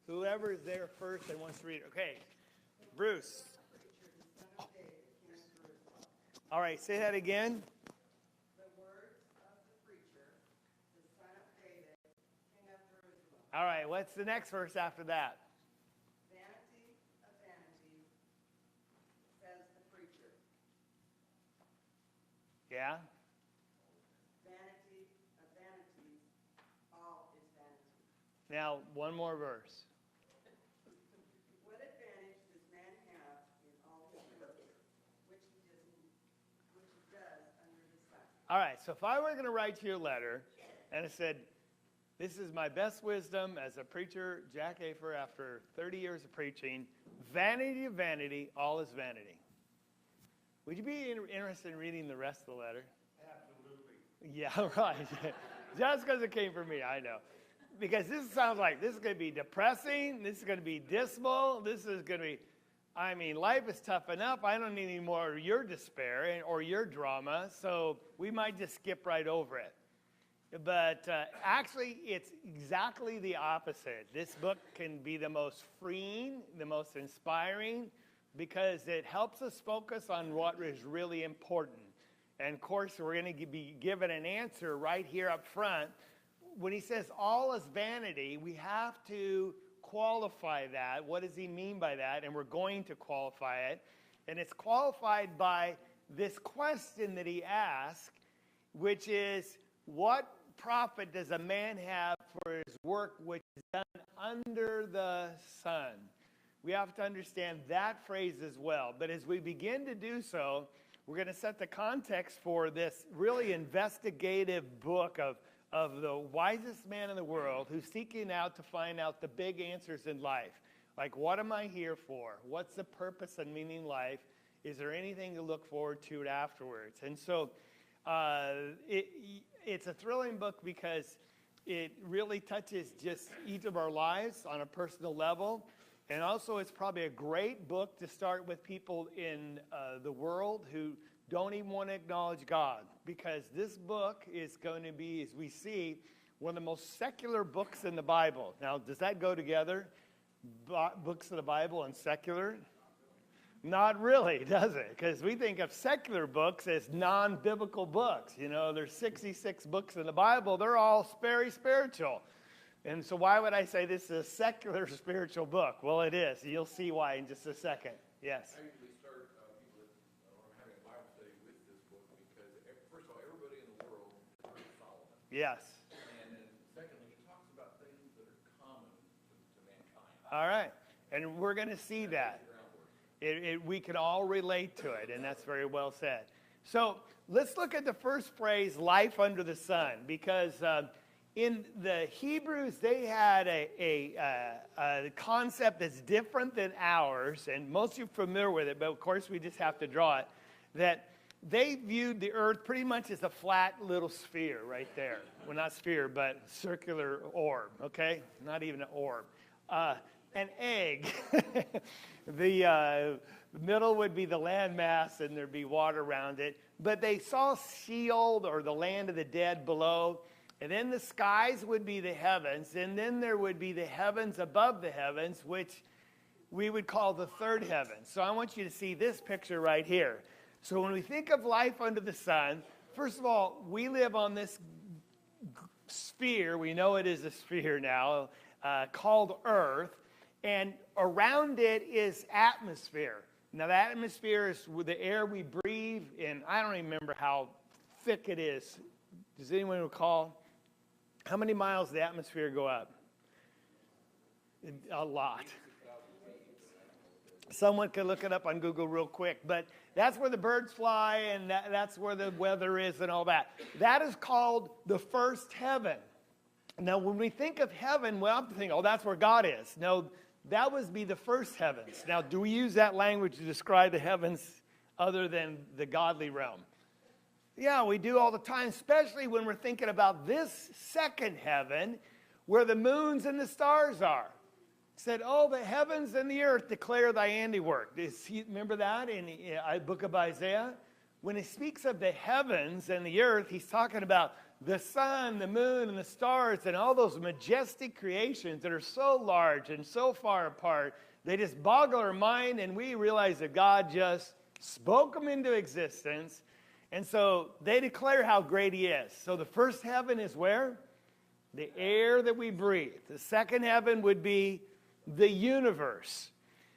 Whoever's there first and wants to read it. Okay, Bruce. Oh. All right, say that again. The words of the preacher, the son of David, king of Jerusalem. All right, what's the next verse after that? Vanity of vanities, says the preacher. Yeah? Vanity of vanities, all is vanity. Now, one more verse. What advantage does man have in all his work, which he does under the sun? All right, so if I were going to write you a letter and it said, this is my best wisdom as a preacher, Jack Hafer, after 30 years of preaching, vanity of vanity, all is vanity. Would you be interested in reading the rest of the letter? Absolutely. Yeah, right. Just because it came from me, I know. Because this sounds like this is going to be depressing. This is going to be dismal. This is going to be, I mean, life is tough enough. I don't need any more of your despair or your drama. So we might just skip right over it. But actually, it's exactly the opposite. This book can be the most freeing, the most inspiring, because it helps us focus on what is really important. And of course, we're going to be given an answer right here up front. When he says all is vanity, we have to qualify that. What does he mean by that? And we're going to qualify it. And it's qualified by this question that he asked, which is, what profit does a man have for his work which is done under the sun? We have to understand that phrase as well. But as we begin to do so, we're going to set the context for this really investigative book of the wisest man in the world who's seeking out to find out the big answers in life. Like, what am I here for? What's the purpose and meaning in life? Is there anything to look forward to afterwards? And so it's a thrilling book because it really touches just each of our lives on a personal level. And also, it's probably a great book to start with people in the world who don't even want to acknowledge God. Because this book is going to be, as we see, one of the most secular books in the Bible. Now, does that go together? Books of the Bible and secular? Not really, does it? Because we think of secular books as non-biblical books. You know, there's 66 books in the Bible. They're all very spiritual. And so why would I say this is a secular spiritual book? Well, it is. You'll see why in just a second. Yes? I usually start people that are having a Bible study with this book because, first of all, everybody in the world has heard of Solomon. Yes. And then secondly, he talks about things that are common to mankind. All right. And we're going to see that. We can all relate to it, and that's very well said. So let's look at the first phrase, life under the sun, because in the Hebrews, they had a concept that's different than ours, and most of you are familiar with it, but of course we just have to draw it, that they viewed the earth pretty much as a flat little sphere right there. Well, not sphere, but circular orb, okay? Not even an orb. An egg. The middle would be the land mass, and there'd be water around it. But they saw Sheol, or the land of the dead, below. And then the skies would be the heavens. And then there would be the heavens above the heavens, which we would call the third heaven. So I want you to see this picture right here. So when we think of life under the sun, first of all, we live on this sphere. We know it is a sphere now, called Earth. And around it is atmosphere. Now, the atmosphere is the air we breathe, and I don't even remember how thick it is. Does anyone recall? How many miles does the atmosphere go up? A lot. Someone could look it up on Google real quick. But that's where the birds fly, and that's where the weather is and all that. That is called the first heaven. Now, when we think of heaven, well, I'm thinking, oh, that's where God is. No, that would be the first heavens. Now, do we use that language to describe the heavens other than the godly realm? Yeah, we do all the time, especially when we're thinking about this second heaven where the moons and the stars are. It said, oh, the heavens and the earth declare thy handiwork. Remember that in the book of Isaiah? when he speaks of the heavens and the earth, he's talking about the sun, the moon, and the stars, and all those majestic creations that are so large and so far apart. They just boggle our mind, and we realize that God just spoke them into existence. And so they declare how great he is. So the first heaven is where? The air that we breathe. The second heaven would be the universe.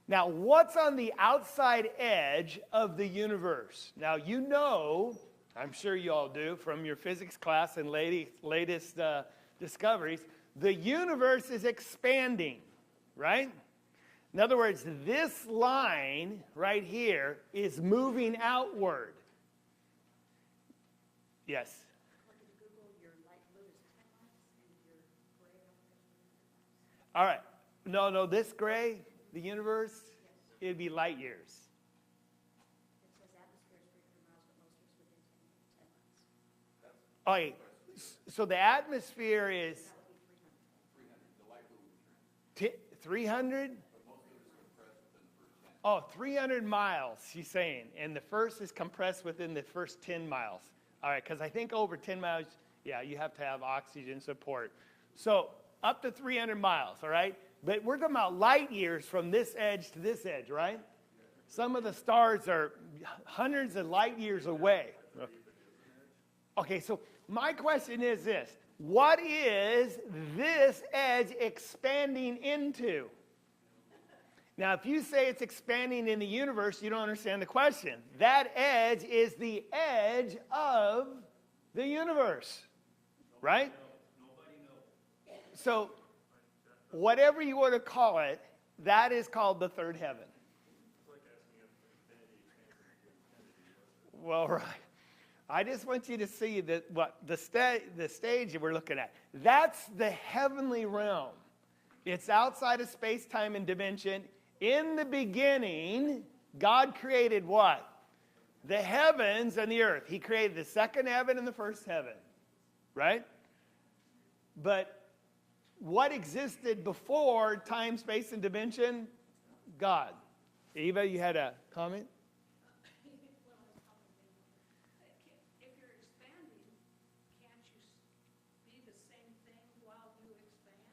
Now, what's on the outside edge of the universe? Now, you know, I'm sure you all do from your physics class and latest discoveries, the universe is expanding, right? In other words, this line right here is moving outward. Yes? All right. No, this gray, the universe, it'd be light years. It says atmosphere is 300 miles, but most of it's within 10 miles. All right. So the atmosphere is 300? Oh, 300 miles, she's saying. And the first is compressed within the first 10 miles. All right, because I think over 10 miles, yeah, you have to have oxygen support. So up to 300 miles, all right? But we're talking about light years from this edge to this edge, right? Some of the stars are hundreds of light years away. Okay, so my question is this. What is this edge expanding into? Now, if you say it's expanding in the universe, you don't understand the question. That edge is the edge of the universe, right? Nobody knows. So, whatever you want to call it, that is called the third heaven. It's like asking if infinity. Well, right. I just want you to see that what the stage that we're looking at. That's the heavenly realm. It's outside of space, time, and dimension. In the beginning, God created what? The heavens and the earth. He created the second heaven and the first heaven, right? But what existed before time, space, and dimension? God. Eva, you had a comment? If you're expanding, can't you be the same thing while you expand?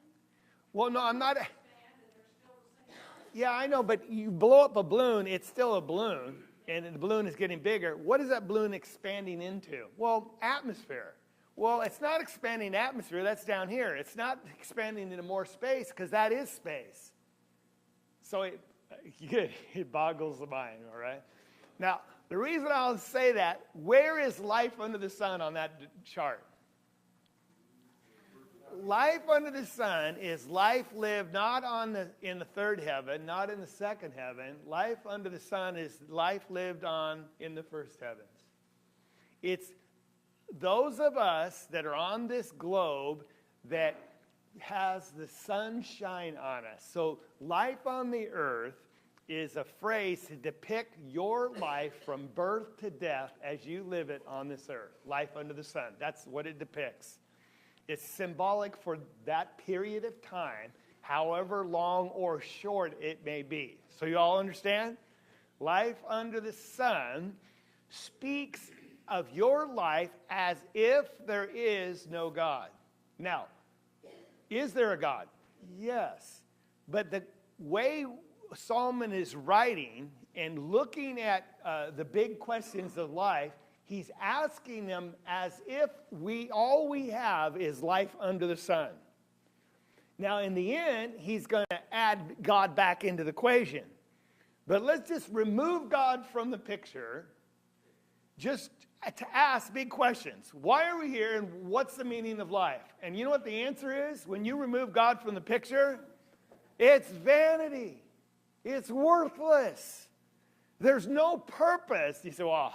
Well, no, I'm not. Expand and they're still the same. Yeah, I know, but you blow up a balloon, it's still a balloon, and the balloon is getting bigger. What is that balloon expanding into? Well, atmosphere. Well, it's not expanding atmosphere, that's down here. It's not expanding into more space, because that is space. So it boggles the mind, all right? Now, the reason I'll say that, where is life under the sun on that chart? Life under the sun is life lived not in the third heaven, not in the second heaven. Life under the sun is life lived in the first heavens. It's those of us that are on this globe that has the sunshine on us. So life on the earth is a phrase to depict your life from birth to death as you live it on this earth. Life under the sun. That's what it depicts. It's symbolic for that period of time, however long or short it may be. So you all understand? Life under the sun speaks of your life as if there is no God. Now, is there a God? Yes. But the way Solomon is writing and looking at the big questions of life, he's asking them as if all we have is life under the sun. Now, in the end, he's going to add God back into the equation. But let's just remove God from the picture, just to ask big questions. Why are we here, and what's the meaning of life? And you know what the answer is? When you remove God from the picture, it's vanity. It's worthless. There's no purpose. You say, well,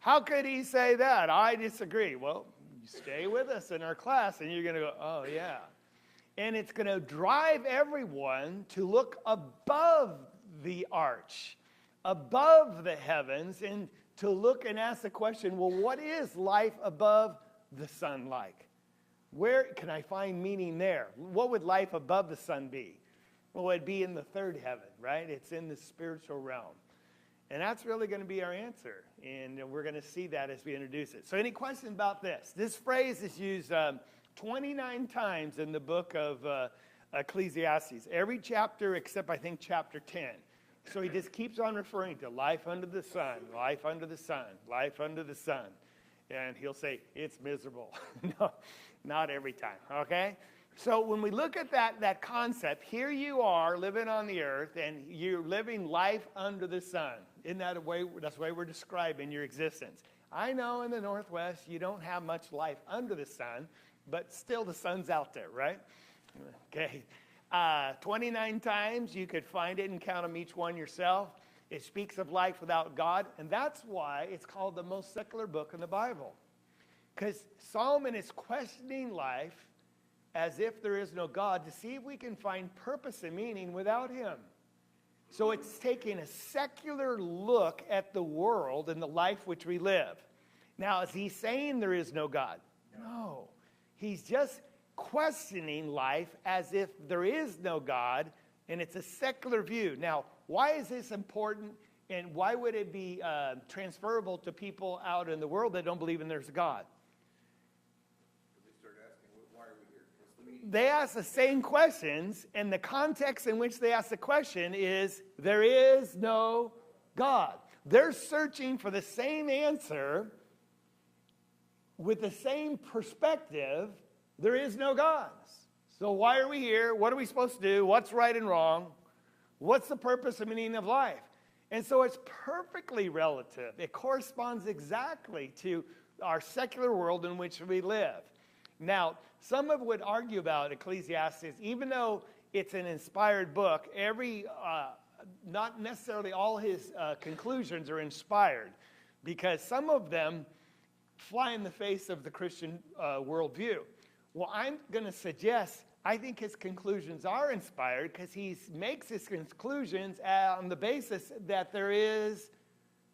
how could he say that? I disagree. Well, you stay with us in our class, and you're going to go, oh, yeah. And it's going to drive everyone to look above the arch, above the heavens, and to look and ask the question, well, what is life above the sun like? Where can I find meaning there? What would life above the sun be? Well, it'd be in the third heaven, right? It's in the spiritual realm. And that's really going to be our answer. And we're going to see that as we introduce it. So any questions about this? This phrase is used 29 times in the book of Ecclesiastes. Every chapter except, I think, chapter 10. So he just keeps on referring to life under the sun, life under the sun, life under the sun. And he'll say, it's miserable. No, not every time, okay? So when we look at that concept, here you are living on the earth, and you're living life under the sun. Isn't that a way? That's the way we're describing your existence. I know in the Northwest you don't have much life under the sun, but still the sun's out there, right? Okay. 29 times you could find it and count them each one yourself. It speaks of life without God, and that's why it's called the most secular book in the Bible. Because Solomon is questioning life as if there is no God to see if we can find purpose and meaning without him. So it's taking a secular look at the world and the life which we live. Now, is he saying there is no God? No. He's just questioning life as if there is no God, and it's a secular view. Now, why is this important, and why would it be transferable to people out in the world that don't believe in there's a God? They start asking, why are we here? What's the meaning? They ask the same questions, and the context in which they ask the question is, there is no God. They're searching for the same answer with the same perspective. There is no God. So why are we here? What are we supposed to do? What's right and wrong? What's the purpose and meaning of life? And so it's perfectly relative. It corresponds exactly to our secular world in which we live. Now, some would argue about Ecclesiastes, even though it's an inspired book, not necessarily all his conclusions are inspired, because some of them fly in the face of the Christian worldview. Well, I'm going to suggest, I think his conclusions are inspired because he makes his conclusions on the basis that there is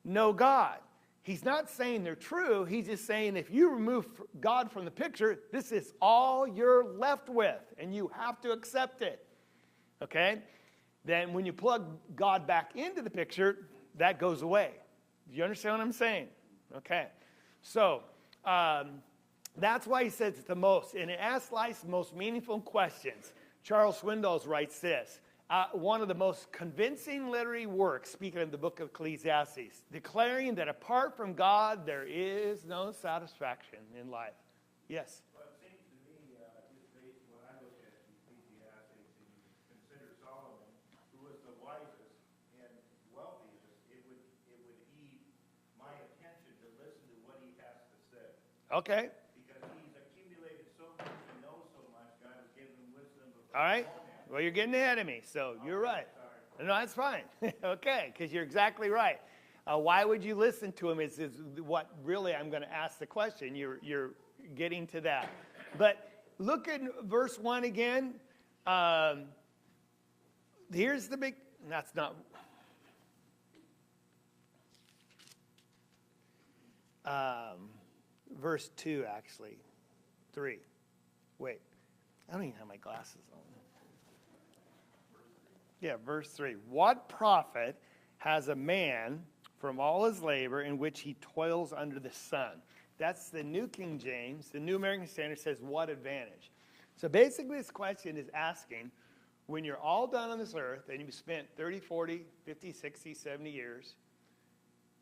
no God. He's not saying they're true. He's just saying if you remove God from the picture, this is all you're left with, and you have to accept it. Okay? Then when you plug God back into the picture, that goes away. Do you understand what I'm saying? Okay. So, that's why he says it's the most. And it asks life's most meaningful questions. Charles Swindoll writes this. One of the most convincing literary works, speaking of the book of Ecclesiastes, declaring that apart from God, there is no satisfaction in life. Yes? Well, it seems to me, just based when I look at Ecclesiastes and you consider Solomon, who was the wisest and wealthiest, it would heed my attention to listen to what he has to say. Okay. All right. Well, you're getting ahead of me, so you're right. No, that's fine. Okay, because you're exactly right. Why would you listen to him is what really I'm going to ask the question. You're getting to that. But look at verse 1 again. Here's the big, that's not. Verse 2, actually. 3. Wait. I don't even have my glasses on. Yeah, verse 3. What profit has a man from all his labor in which he toils under the sun? That's the New King James. The New American Standard says, what advantage? So basically this question is asking, when you're all done on this earth and you've spent 30, 40, 50, 60, 70 years,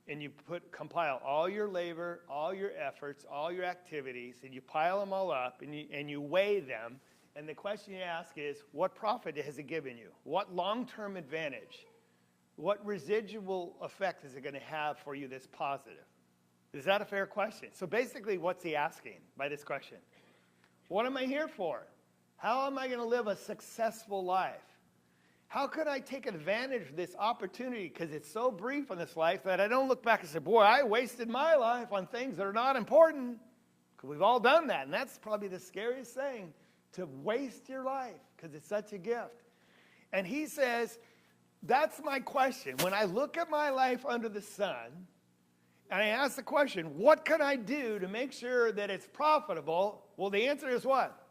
and you compile all your labor, all your efforts, all your activities, and you pile them all up and you weigh them, and the question you ask is, what profit has it given you? What long-term advantage? What residual effect is it going to have for you that's positive? Is that a fair question? So basically, what's he asking by this question? What am I here for? How am I going to live a successful life? How could I take advantage of this opportunity? Because it's so brief in this life that I don't look back and say, boy, I wasted my life on things that are not important. Because we've all done that. And that's probably the scariest thing, to waste your life, because it's such a gift. And he says, that's my question. When I look at my life under the sun, and I ask the question, what can I do to make sure that it's profitable? Well, the answer is what?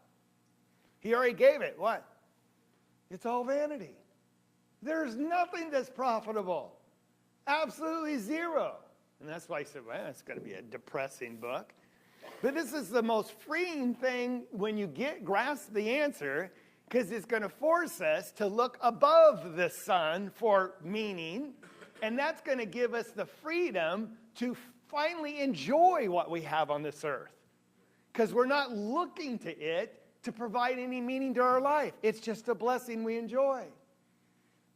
He already gave it. What? It's all vanity. There's nothing that's profitable. Absolutely zero. And that's why I said, well, it's going to be a depressing book. But this is the most freeing thing when you grasp the answer, because it's going to force us to look above the sun for meaning. And that's going to give us the freedom to finally enjoy what we have on this earth. Because we're not looking to it to provide any meaning to our life. It's just a blessing we enjoy.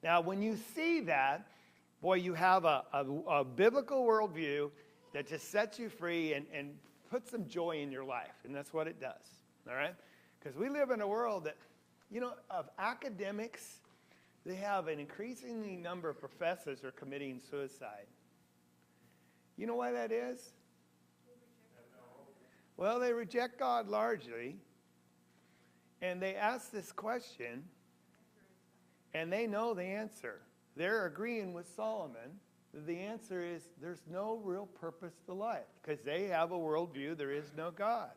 Now, when you see that, boy, you have a biblical worldview that just sets you free and puts some joy in your life. And that's what it does. All right? Because we live in a world that, of academics, they have an increasingly number of professors are committing suicide. You know why that is? Well, they reject God largely, and they ask this question, and they know the answer. They're agreeing with Solomon that the answer is there's no real purpose to life, because they have a worldview, there is no God.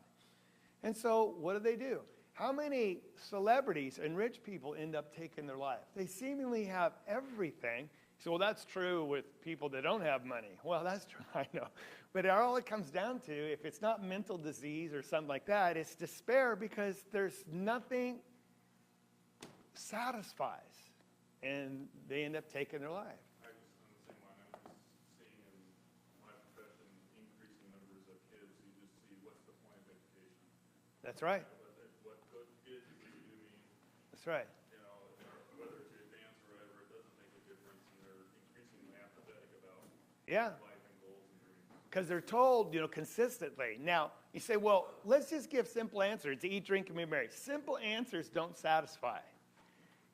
And so what do? How many celebrities and rich people end up taking their life? They seemingly have everything. So, well, that's true with people that don't have money. Well, that's true, I know. But all it comes down to, if it's not mental disease or something like that, it's despair, because there's nothing satisfies. And they end up taking their life. I just, on the same line, I'm just seeing in my profession increasing numbers of kids who just see what's the point of education. That's right. What good does it do me? That's right. Whether it's advanced or whatever, it doesn't make a difference, and they're increasingly apathetic about Yeah. life and goals and dreams. Because they're told, consistently. Now, you say, well, let's just give simple answers. To eat, drink, and be merry. Simple answers don't satisfy.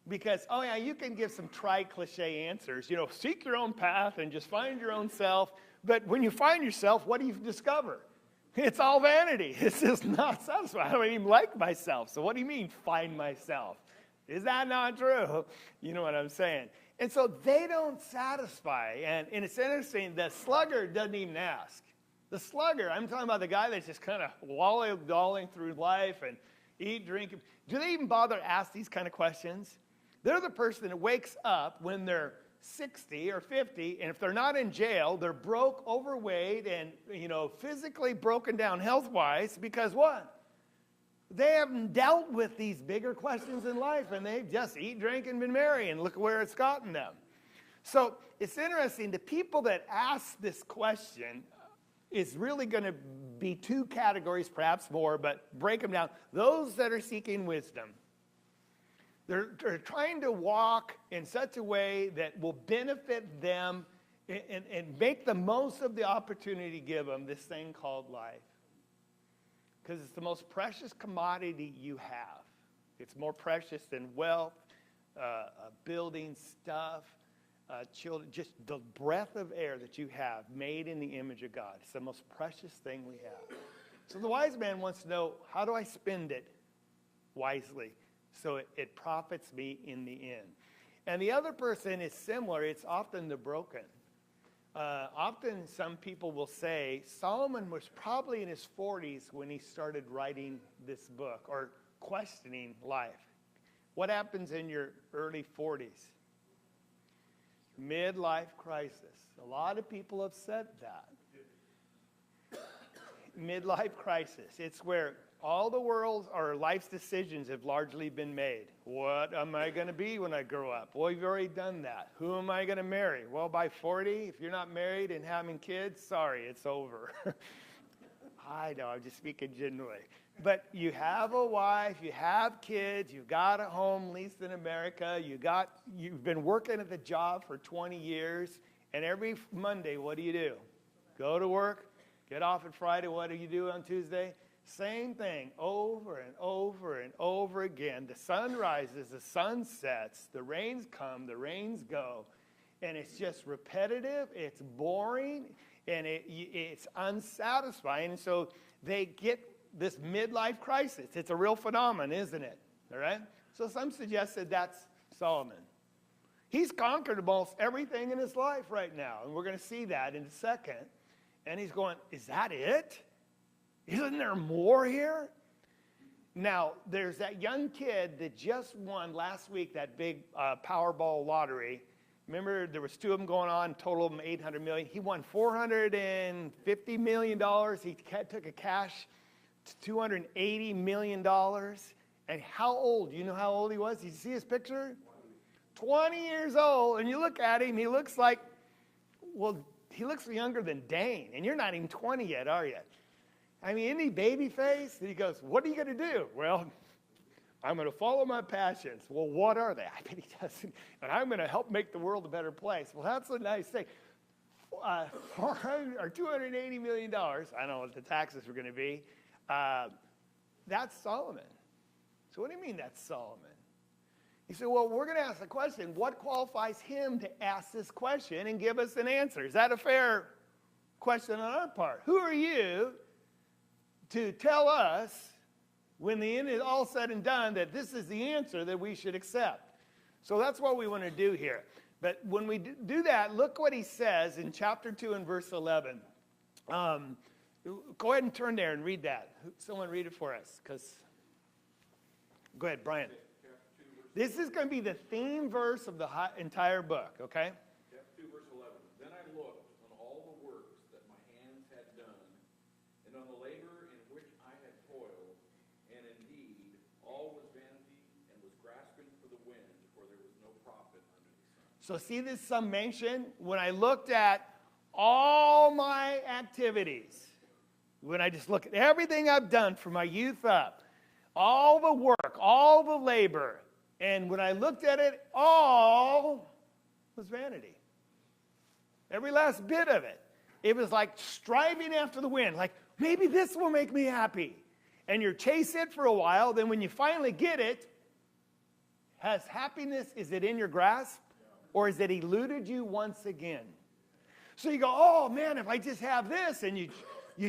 Because, oh yeah, you can give some cliche answers. Seek your own path and just find your own self. But when you find yourself, what do you discover? It's all vanity. It's just not satisfying. I don't even like myself. So what do you mean, find myself? Is that not true? You know what I'm saying? And so they don't satisfy. And it's interesting, the sluggard doesn't even ask. The sluggard, I'm talking about the guy that's just kind of walling through life and eat, drink. Do they even bother to ask these kind of questions? They're the person that wakes up when they're 60 or 50, and if they're not in jail, they're broke, overweight, and, physically broken down health-wise, because what? They haven't dealt with these bigger questions in life, and they've just eat, drink, and been merry, and look where it's gotten them. So it's interesting, the people that ask this question is really going to be two categories, perhaps more, but break them down. Those that are seeking wisdom. They're trying to walk in such a way that will benefit them and make the most of the opportunity to give them this thing called life. Because it's the most precious commodity you have. It's more precious than wealth, building stuff, children, just the breath of air that you have made in the image of God. It's the most precious thing we have. So the wise man wants to know, how do I spend it wisely so it profits me in the end? And the other person is similar. It's often the broken. Often some people will say Solomon was probably in his 40s when he started writing this book or questioning life. What happens in your early 40s? Midlife crisis. A lot of people have said that. Midlife crisis. It's where all the world's or life's decisions have largely been made. What am I going to be when I grow up? Well, you've already done that. Who am I going to marry? Well, by 40, if you're not married and having kids, sorry, it's over. I know, I'm just speaking generally. But you have a wife, you have kids, you've got a home, at least in America, you've been working at the job for 20 years, and every Monday, what do? Go to work, get off at Friday, what do you do on Tuesday? Same thing over and over and over again. The sun rises, the sun sets, the rains come, the rains go. And it's just repetitive, it's boring, and it's unsatisfying. And so they get this midlife crisis. It's a real phenomenon, isn't it? All right? So some suggested that's Solomon. He's conquered almost everything in his life right now. And we're going to see that in a second. And he's going, is that it? Isn't there more here? Now, there's that young kid that just won last week that big Powerball lottery, Remember, there was two of them going on, total of them $800 million. He won $450 million. He took a cash to $280 million. And how old? You know how old he was? Did you see his picture? 20 years old. And you look at him, he looks like, well, he looks younger than Dane. And you're not even 20 yet, are you? I mean, isn't he baby face? And he goes, what are you going to do? Well, I'm going to follow my passions. Well, what are they? I bet he doesn't. And I'm going to help make the world a better place. Well, that's a nice thing. $280 million, I don't know what the taxes were going to be. That's Solomon. So what do you mean that's Solomon? He said, well, we're going to ask the question, what qualifies him to ask this question and give us an answer? Is that a fair question on our part? Who are you to tell us, when the end is all said and done, that this is the answer that we should accept? So that's what we want to do here. But when we do that, look what he says in chapter 2 and verse 11. Go ahead and turn there and read that. Someone read it for us. Go ahead, Brian. This is going to be the theme verse of the entire book, okay? Chapter 2, verse 11. Then I looked on all the works that my hands had done, and on the labor in which I had toiled, and indeed all was vanity and was grasping for the wind, for there was no profit under the sun. So see this summation? When I looked at all my activities, when I just look at everything I've done from my youth up, all the work, all the labor, and when I looked at it, all was vanity. Every last bit of it. It was like striving after the wind. Like, maybe this will make me happy. And you chase it for a while. Then when you finally get it, has happiness, is it in your grasp? Or is it eluded you once again? So you go, oh, man, if I just have this. And you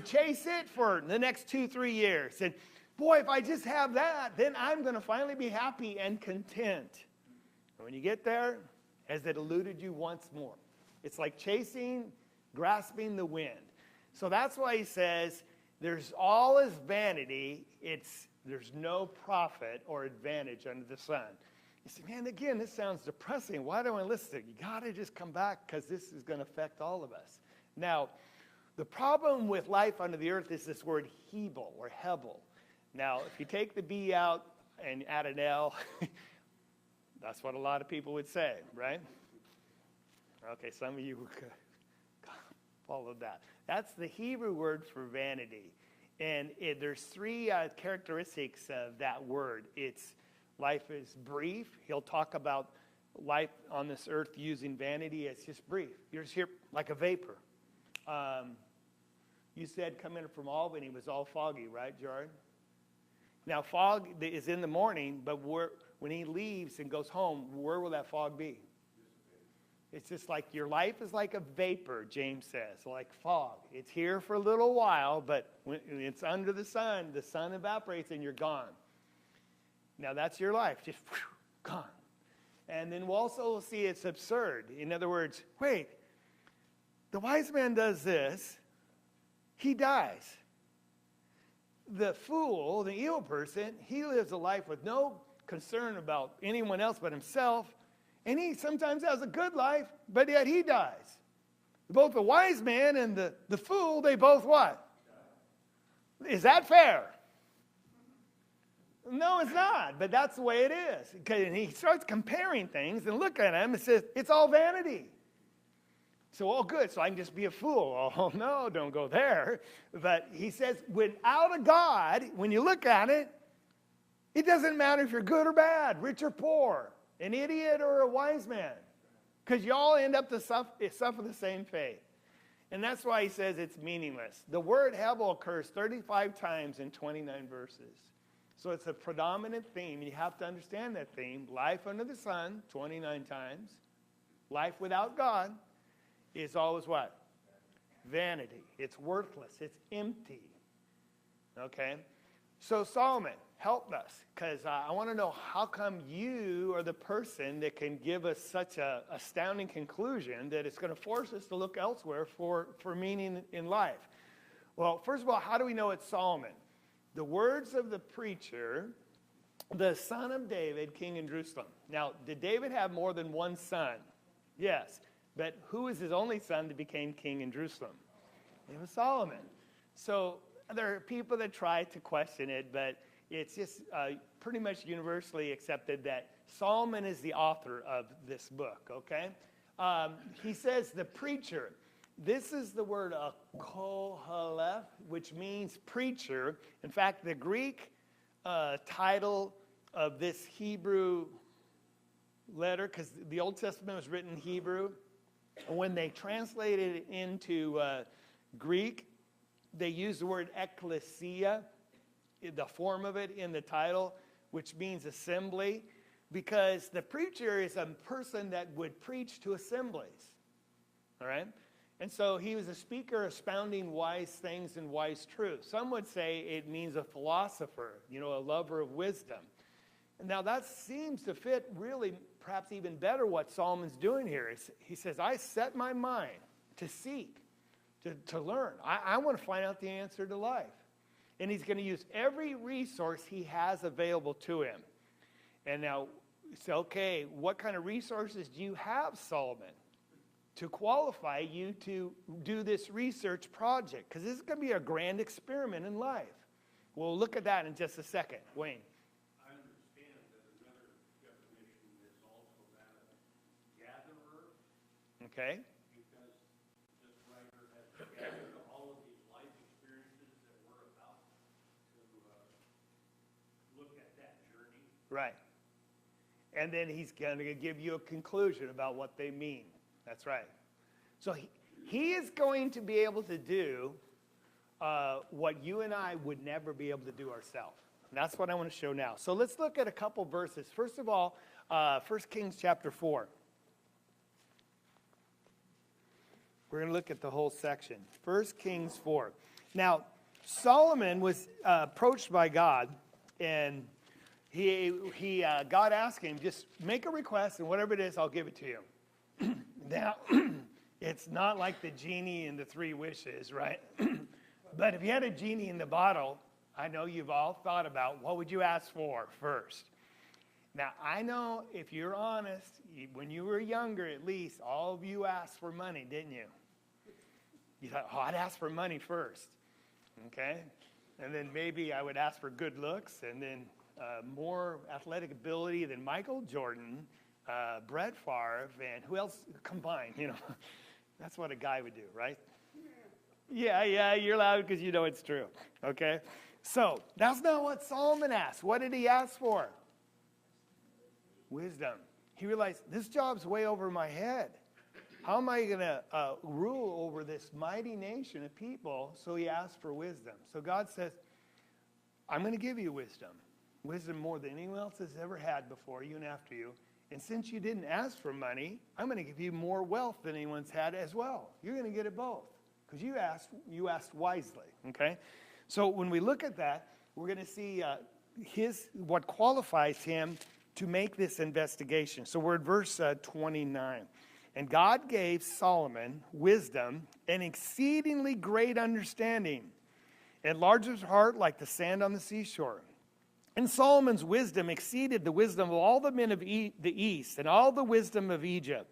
chase it for the next 2-3 years. And boy, if I just have that, then I'm going to finally be happy and content. And when you get there, has it eluded you once more? It's like grasping the wind. So that's why he says, there's all is vanity. There's no profit or advantage under the sun. You say, man, again, this sounds depressing. Why do I listen? You got to just come back because this is going to affect all of us. Now, the problem with life under the earth is this word Hebel or Hebel. Now, if you take the B out and add an L, that's what a lot of people would say, right? Okay, some of you followed that. That's the Hebrew word for vanity. And there's 3 characteristics of that word. Life is brief. He'll talk about life on this earth using vanity. It's just brief. You're just here like a vapor. You said coming from Albany was all foggy, right, Jared? Now, fog is in the morning, but when he leaves and goes home, where will that fog be? It's just like your life is like a vapor, James says, like fog. It's here for a little while, but when it's under the sun evaporates and you're gone. Now, that's your life, just gone. And then we'll also see it's absurd. In other words, wait, the wise man does this, he dies. The fool, the evil person, he lives a life with no concern about anyone else but himself, and he sometimes has a good life, but yet he dies. Both the wise man and the fool, they both what? Is that fair? No, it's not, but that's the way it is. And he starts comparing things and look at him and says, it's all vanity. So, oh, good, so I can just be a fool. Oh, no, don't go there. But he says, without a God, when you look at it, it doesn't matter if you're good or bad, rich or poor, an idiot or a wise man, because you all end up to suffer the same fate. And that's why he says it's meaningless. The word Hebel occurs 35 times in 29 verses. So it's a predominant theme. You have to understand that theme. Life under the sun, 29 times. Life without God is always what? Vanity. It's worthless. It's empty. Okay? So Solomon, help us, because I want to know how come you are the person that can give us such an astounding conclusion that it's going to force us to look elsewhere for meaning in life. Well, first of all, how do we know it's Solomon? The words of the preacher, the son of David, king in Jerusalem. Now, did David have more than one son? Yes. But who was his only son that became king in Jerusalem? It was Solomon. So there are people that try to question it, but it's just pretty much universally accepted that Solomon is the author of this book, okay? He says the preacher. This is the word koheleth, which means preacher. In fact, the Greek title of this Hebrew letter, because the Old Testament was written in Hebrew, when they translated it into Greek, they used the word ecclesia, the form of it in the title, which means assembly, because the preacher is a person that would preach to assemblies. All right? And so he was a speaker expounding wise things and wise truths. Some would say it means a philosopher, a lover of wisdom. Now that seems to fit really perhaps even better what Solomon's doing here. He says, I set my mind to seek, to learn. I want to find out the answer to life. And he's going to use every resource he has available to him. And now, so, okay, what kind of resources do you have, Solomon, to qualify you to do this research project? Because this is going to be a grand experiment in life. We'll look at that in just a second. Wayne. I understand that another definition is also that of gatherer, Okay. because this writer has gathered all of these life experiences that we're about to look at that journey. Right. And then he's going to give you a conclusion about what they mean. That's right. So he is going to be able to do what you and I would never be able to do ourselves. And that's what I want to show now. So let's look at a couple verses. First of all, 1 Kings chapter 4. We're going to look at the whole section. 1 Kings 4. Now, Solomon was approached by God, and God asked him, just make a request, and whatever it is, I'll give it to you. Now, it's not like the genie in the 3 wishes, right? But if you had a genie in the bottle, I know you've all thought about what would you ask for first. Now, I know if you're honest, when you were younger at least, all of you asked for money, didn't you? You thought, I'd ask for money first, okay? And then maybe I would ask for good looks, and then more athletic ability than Michael Jordan, Brett Favre, and who else combined, That's what a guy would do, right? Yeah, you're loud because you know it's true, okay? So, that's not what Solomon asked. What did he ask for? Wisdom. He realized, this job's way over my head. How am I going to rule over this mighty nation of people? So he asked for wisdom. So God says, I'm going to give you wisdom. Wisdom more than anyone else has ever had before you and after you. And since you didn't ask for money, I'm going to give you more wealth than anyone's had as well. You're going to get it both because you asked wisely, okay? So when we look at that, we're going to see what qualifies him to make this investigation. So we're at verse 29. And God gave Solomon wisdom and exceedingly great understanding, enlarged his heart like the sand on the seashore. And Solomon's wisdom exceeded the wisdom of all the men of the east and all the wisdom of Egypt.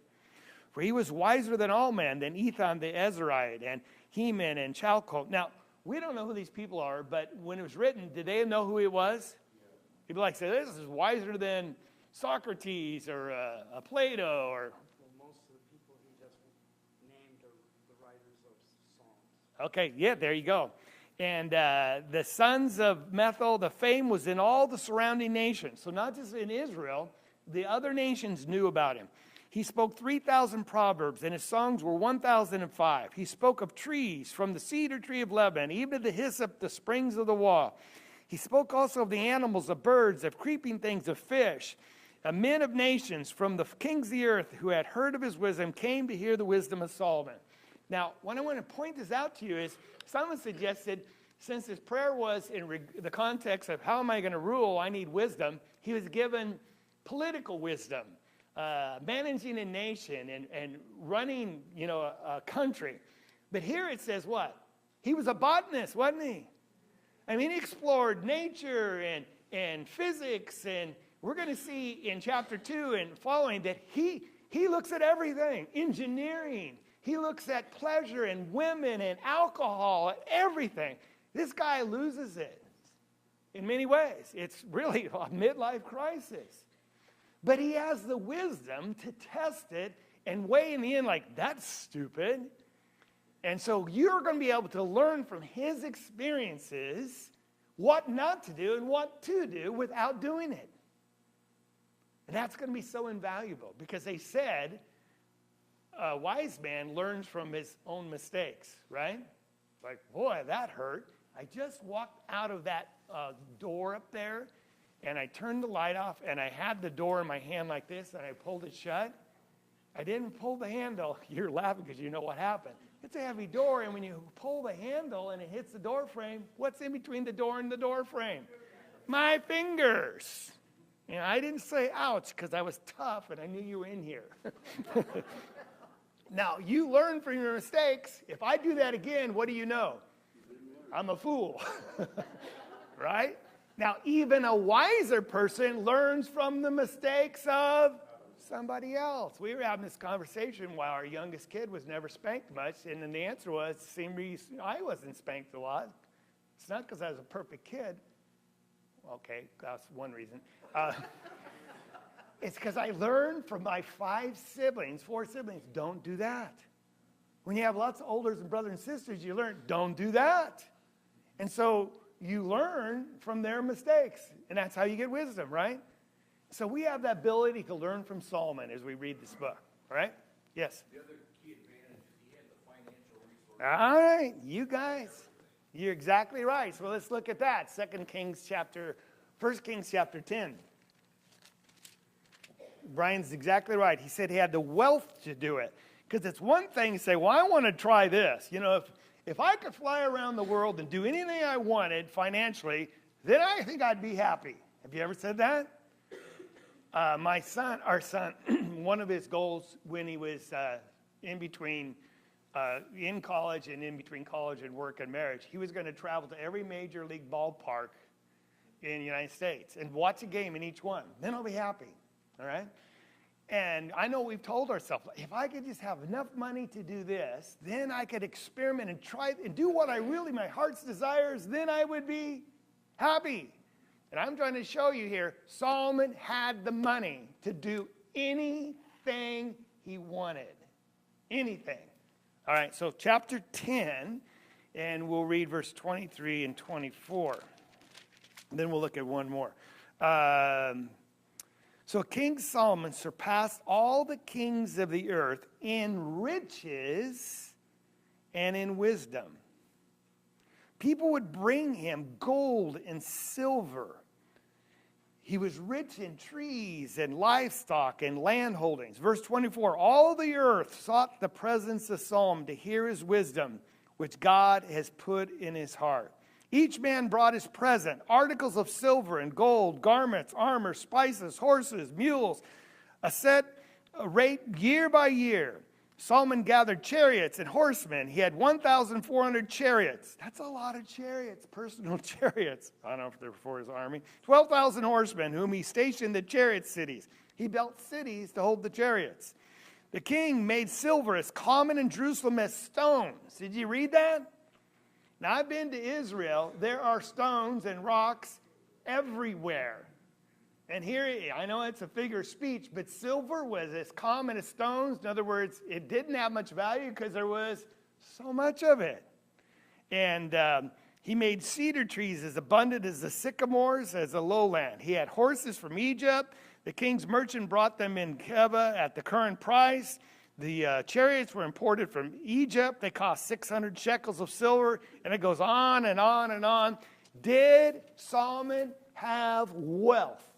For he was wiser than all men, than Ethan the Ezrahite and Heman and Chalcol. Now, we don't know who these people are, but when it was written, did they know who he was? People like say, this is wiser than Socrates or Plato. Or Well, most of the people he just named are the writers of songs. Okay, yeah, there you go. And the sons of Methil, the fame was in all the surrounding nations. So not just in Israel, the other nations knew about him. He spoke 3,000 proverbs, and his songs were 1,005. He spoke of trees, from the cedar tree of Lebanon, even the hyssop, the springs of the wall. He spoke also of the animals, of birds, of creeping things, of fish. Men of nations, from the kings of the earth, who had heard of his wisdom, came to hear the wisdom of Solomon. Now, what I want to point this out to you is, someone suggested, since his prayer was in the context of how am I going to rule, I need wisdom, he was given political wisdom, managing a nation and running, a country. But here it says what? He was a botanist, wasn't he? I mean, he explored nature and physics, and we're going to see in chapter 2 and following that he He looks at everything, engineering. He looks at pleasure and women and alcohol and everything. This guy loses it in many ways. It's really a midlife crisis. But he has the wisdom to test it and weigh in the end like, that's stupid. And so you're going to be able to learn from his experiences what not to do and what to do without doing it. And that's going to be so invaluable because they said a wise man learns from his own mistakes, right? Like, boy, that hurt. I just walked out of that door up there and I turned the light off and I had the door in my hand like this and I pulled it shut. I didn't pull the handle. You're laughing because you know what happened. It's a heavy door, and when you pull the handle and it hits the door frame, what's in between the door and the door frame? My fingers. And I didn't say ouch because I was tough and I knew you were in here. Now, you learn from your mistakes. If I do that again, what do you know? I'm a fool. Right? Now, even a wiser person learns from the mistakes of somebody else. We were having this conversation while our youngest kid was never spanked much, and then the answer was, same reason I wasn't spanked a lot. It's not because I was a perfect kid. Okay, that's one reason. It's because I learned from my four siblings, don't do that. When you have lots of olders and brothers and sisters, you learn, don't do that. And so you learn from their mistakes, and that's how you get wisdom, right? So we have that ability to learn from Solomon as we read this book, all right? Yes? The other key advantage is he had the financial resources. All right, you guys, you're exactly right. So let's look at that. 1 Kings chapter 10. Brian's exactly right. He said he had the wealth to do it. Because it's one thing to say, well, I want to try this. You know, if I could fly around the world and do anything I wanted financially, then I think I'd be happy. Have you ever said that? Our son, one of his goals when he was in college and in between college and work and marriage, he was going to travel to every major league ballpark in the United States and watch a game in each one. Then I'll be happy, all right? And I know we've told ourselves, if I could just have enough money to do this, then I could experiment and try and do what my heart's desires, then I would be happy. And I'm trying to show you here, Solomon had the money to do anything he wanted. Anything. All right, so chapter 10, and we'll read verse 23 and 24. Then we'll look at one more. So King Solomon surpassed all the kings of the earth in riches and in wisdom. People would bring him gold and silver. He was rich in trees and livestock and land holdings. Verse 24, all the earth sought the presence of Solomon to hear his wisdom, which God has put in his heart. Each man brought his present, articles of silver and gold, garments, armor, spices, horses, mules, a set rate year by year. Solomon gathered chariots and horsemen. He had 1,400 chariots. That's a lot of chariots, personal chariots. I don't know if they're for his army. 12,000 horsemen, whom he stationed in chariot cities. He built cities to hold the chariots. The king made silver as common in Jerusalem as stones. Did you read that? Now, I've been to Israel. There are stones and rocks everywhere. And here, I know it's a figure of speech, but silver was as common as stones. In other words, it didn't have much value because there was so much of it. And he made cedar trees as abundant as the sycamores, as the lowland. He had horses from Egypt. The king's merchant brought them in Keva at the current price. The chariots were imported from Egypt. They cost 600 shekels of silver. And it goes on and on and on. Did Solomon have wealth?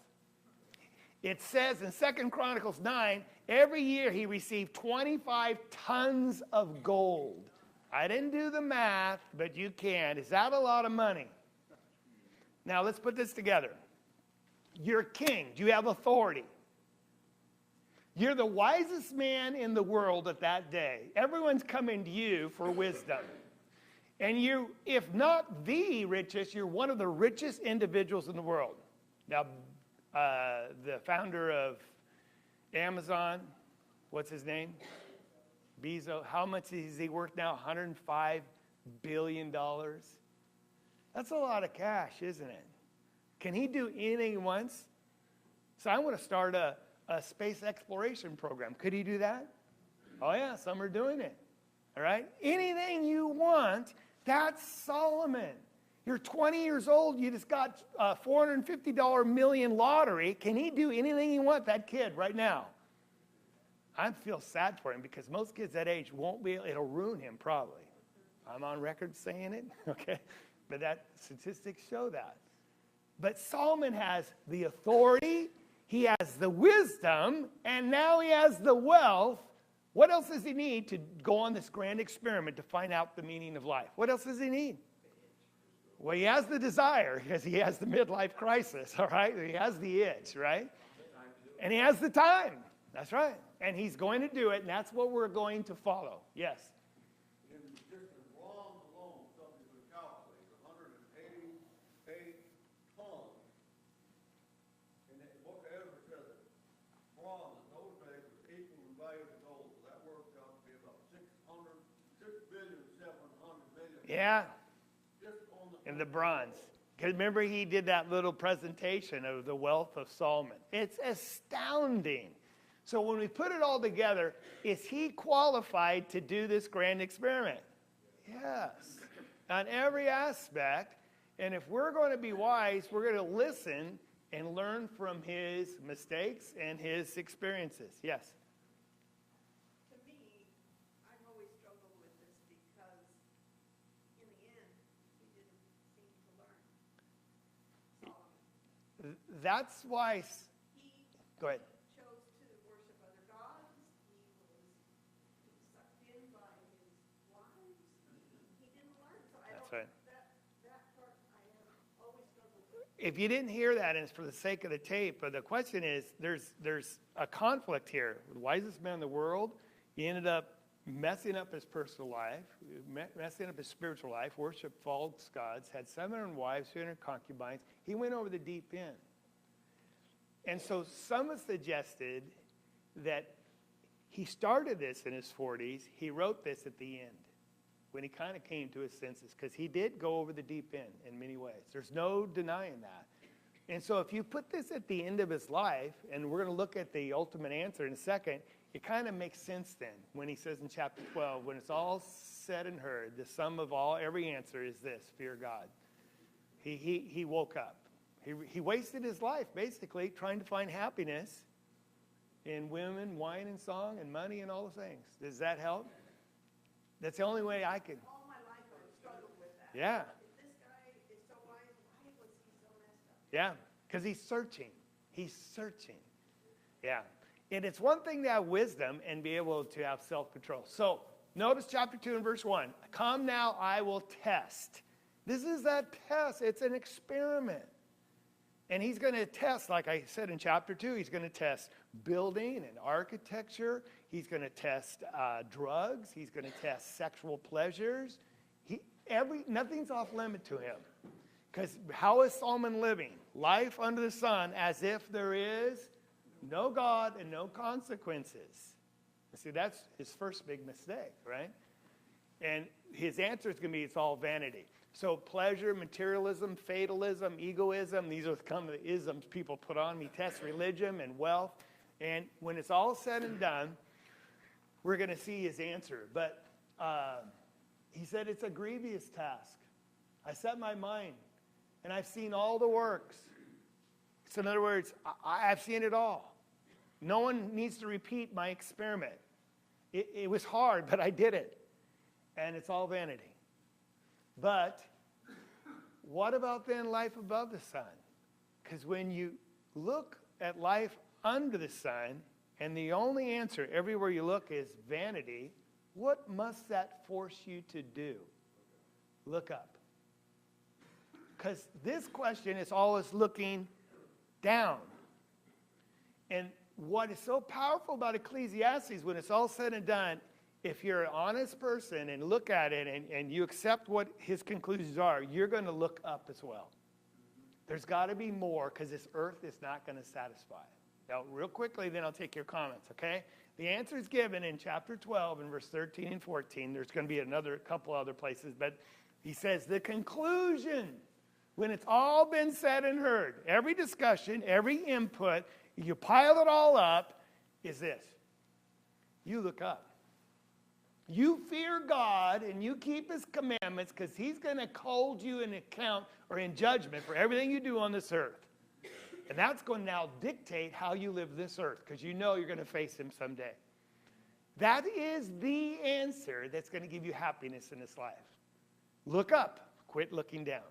It says in 2 Chronicles 9, every year he received 25 tons of gold. I didn't do the math, but you can. Is that a lot of money? Now let's put this together. You're king. Do you have authority? You're the wisest man in the world at that day. Everyone's coming to you for wisdom. And you, if not the richest, you're one of the richest individuals in the world. Now, the founder of Amazon, what's his name? Bezos. How much is he worth now? $105 billion. That's a lot of cash, isn't it? Can he do anything he wants? So I want to start a space exploration program. Could he do that? Oh, yeah, some are doing it. All right? Anything you want, that's Solomon. You're 20 years old, you just got a $450 million lottery. Can he do anything he wants, that kid, right now? I feel sad for him because most kids that age won't be, it'll ruin him probably. I'm on record saying it, okay? But that statistics show that. But Solomon has the authority, he has the wisdom, and now he has the wealth. What else does he need to go on this grand experiment to find out the meaning of life? What else does he need? Well, he has the desire because he has the midlife crisis, all right? He has the itch, right? And he has the time. That's right. And he's going to do it, and that's what we're going to follow. Yes? In just in bronze alone, something to calculate, 188 tons. And the book of Ezra says that bronze in those days was equal in value to gold. So that works out to be about 6,700,000,000. Yeah. Just on the In the bronze. Because remember, he did that little presentation of the wealth of Solomon. It's astounding. So when we put it all together, is he qualified to do this grand experiment? Yes. On every aspect. And if we're going to be wise, we're going to listen and learn from his mistakes and his experiences. Yes? To me, I've always struggled with this because in the end, he didn't seem to learn. Solomon. That's why. He Go ahead. chose to worship other gods. He was sucked in by his wives. He didn't learn. So I That's don't, right. that part I have always struggled with. If you didn't hear that, and it's for the sake of the tape, but the question is, there's a conflict here. The wisest man in the world, he ended up messing up his personal life, messing up his spiritual life, worshiped false gods, had 700 wives, 300 concubines. He went over the deep end. And so some have suggested that he started this in his 40s. He wrote this at the end when he kind of came to his senses, because he did go over the deep end in many ways. There's no denying that. And so if you put this at the end of his life, and we're going to look at the ultimate answer in a second, it kind of makes sense then when he says in chapter 12, when it's all said and heard, the sum of every answer is this: fear God. He woke up. He wasted his life basically trying to find happiness in women, wine and song, and money and all the things. Does that help? That's the only way I can. All my life I've struggled with that. Yeah. If this guy is so wise, why was he so messed up? Yeah, because he's searching. He's searching. Yeah. And it's one thing to have wisdom and be able to have self-control. So notice chapter 2 and verse 1. Come now, I will test. This is that test. It's an experiment. And he's going to test, like I said in chapter 2, he's going to test building and architecture. He's going to test drugs. He's going to test sexual pleasures. Nothing's off limit to him. Because how is Solomon living? Life under the sun as if there is no God and no consequences. See, that's his first big mistake, right? And his answer is going to be, it's all vanity. So pleasure, materialism, fatalism, egoism, these are kind of the isms people put on. He tests religion and wealth. And when it's all said and done, we're going to see his answer. But he said it's a grievous task. I set my mind, and I've seen all the works. So in other words, I've seen it all. No one needs to repeat my experiment. It was hard, but I did it. And it's all vanity. But what about then life above the sun? Because when you look at life under the sun, and the only answer everywhere you look is vanity, what must that force you to do? Look up. Because this question is always looking down. And what is so powerful about Ecclesiastes, when it's all said and done, if you're an honest person and look at it and you accept what his conclusions are, you're going to look up as well. There's got to be more, because this earth is not going to satisfy. Now, real quickly, then I'll take your comments, okay? The answer is given in chapter 12 in verse 13 and 14. There's going to be a couple other places, but he says the conclusion, when it's all been said and heard, every discussion, every input, you pile it all up, is this. You look up. You fear God and you keep his commandments because he's going to hold you in account or in judgment for everything you do on this earth. And that's going to now dictate how you live this earth because you know you're going to face him someday. That is the answer that's going to give you happiness in this life. Look up. Quit looking down.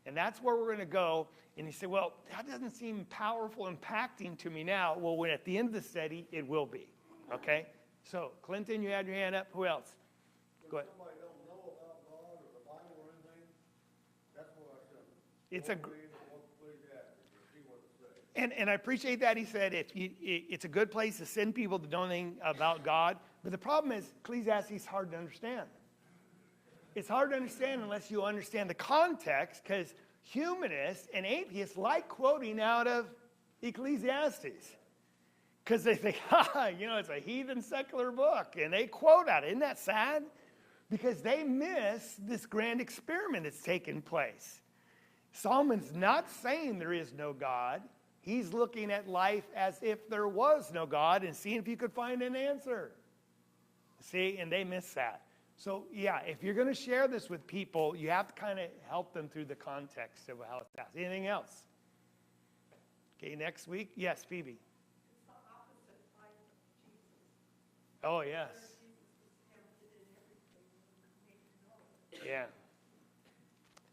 And that's where we're going to go. And you say, well, that doesn't seem powerful, impacting to me now. Well, when at the end of the study, it will be. Okay? So, Clinton, you had your hand up. Who else? Go ahead. If somebody don't know about God or the Bible or anything, that's what I said. It's a... See what it says. And I appreciate that. He said it's a good place to send people that don't know anything about God. But the problem is Ecclesiastes is hard to understand. It's hard to understand unless you understand the context, because humanists and atheists like quoting out of Ecclesiastes. Because they think, it's a heathen secular book. And they quote out it. Isn't that sad? Because they miss this grand experiment that's taken place. Solomon's not saying there is no God. He's looking at life as if there was no God and seeing if you could find an answer. See, and they miss that. So, yeah, if you're going to share this with people, you have to kind of help them through the context of how it's asked. Anything else? Okay, next week? Yes, Phoebe. It's the opposite life of Jesus. Oh, yes. Where Jesus was tempted in everything and made to know it. Yeah.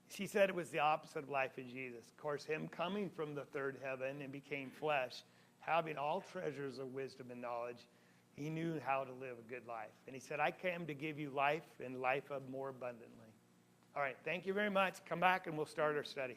She said it was the opposite of life in Jesus. Of course, him coming from the third heaven and became flesh, having all treasures of wisdom and knowledge, he knew how to live a good life. And he said, I came to give you life and life of more abundantly. All right, thank you very much. Come back and we'll start our study.